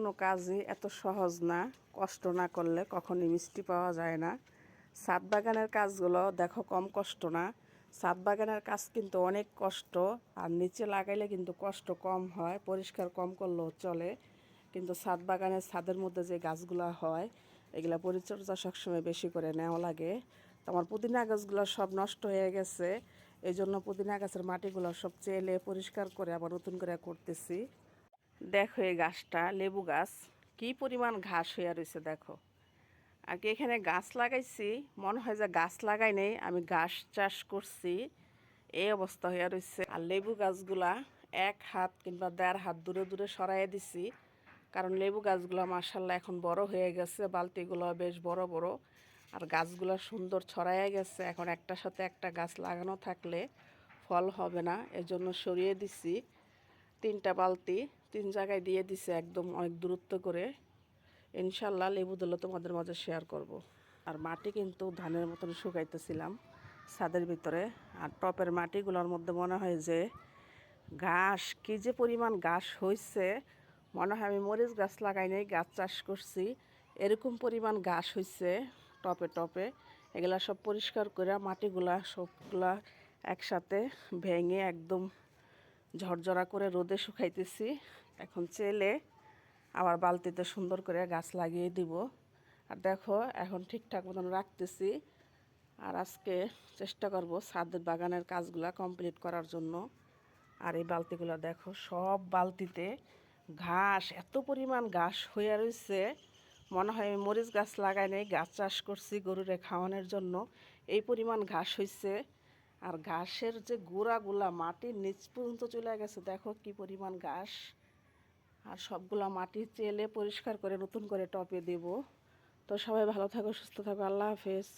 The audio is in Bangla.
কোনো কাজই এত সহজ না, কষ্ট না করলে কখনই মিষ্টি পাওয়া যায় না। ছাদ বাগানের কাজগুলো দেখো কম কষ্ট না। ছাদ বাগানের কাজ কিন্তু অনেক কষ্ট, আর নিচে লাগাইলে কিন্তু কষ্ট কম হয়, পরিষ্কার কম করলেও চলে। কিন্তু ছাদ বাগানের ছাদের মধ্যে যে গাছগুলো হয় এগুলা পরিচর্যা সবসময় বেশি করে নেওয়া লাগে। তো আমার পুদিনা গাছগুলো সব নষ্ট হয়ে গেছে, এই জন্য পুদিনা গাছের মাটিগুলো সব চেলে পরিষ্কার করে আবার নতুন করে করতেছি। দেখো এই গাছটা লেবু গাছ, কি পরিমাণ ঘাস হয়ে রয়েছে দেখো। আর কি এখানে গাছ লাগাইছি, মনে হয় যে গাছ লাগাই নেই, আমি ঘাস চাষ করছি, এই অবস্থা হয়ে রয়েছে। আর লেবু গাছগুলা 1 হাত কিংবা 1.5 হাত দূরে দূরে সরাইয়ে দিছি, কারণ লেবু গাছগুলো মাশাল্লাহ এখন বড় হয়ে গেছে, বালতিগুলো বেশ বড় বড়, আর গাছগুলো সুন্দর ছড়াইয়া গেছে। এখন একটার সাথে একটা গাছ লাগানো থাকলে ফল হবে না, এজন্য সরিয়ে দিছি। 3টা বালতি 3 জায়গায় দিয়ে দিছে, একদম অনেক দূরত্ব করে। ইনশাল্লাহ লেবু দিলে তোমাদের মাঝে শেয়ার করব। আর মাটি কিন্তু ধানের মতন শুকাইতেছিলাম ছাদের ভিতরে। আর টপের মাটিগুলোর মধ্যে মনে হয় যে ঘাস, কী যে পরিমাণ ঘাস হয়েছে, মনে হয় আমি মরিচ গাছ লাগাই নাই, গাছ চাষ করছি, এরকম পরিমাণ ঘাস হয়েছে টপে টপে। এগুলা সব পরিষ্কার করে মাটিগুলা সবগুলা একসাথে ভেঙে একদম ঝরঝরা করে রোদে শুকাইতেছি। এখন চেলে আবার বালতিতে সুন্দর করে গাছ লাগিয়ে দিব। আর দেখো এখন ঠিকঠাক মতন রাখতেছি। আর আজকে চেষ্টা করব ছাদের বাগানের কাজগুলা কমপ্লিট করার জন্য। আর এই বালতিগুলো দেখো, সব বালতিতে ঘাস, এত পরিমাণ ঘাস হয়ে রয়েছে, মনে হয় আমি মরিচ গাছ লাগাই নাই, গাছ চাষ করছি গরুরে খাওয়ানোর জন্য, এই পরিমাণ ঘাস হয়েছে। আর ঘাসের যে গোড়াগুলা মাটির নিচ পর্যন্ত চলে গেছে, দেখো কি পরিমাণ ঘাস। আর সবগুলা মাটি চেলে পরিষ্কার করে নতুন করে টপে দেব। তো সবাই ভালো থাকো, সুস্থ থাকো, আল্লাহ হাফেজ।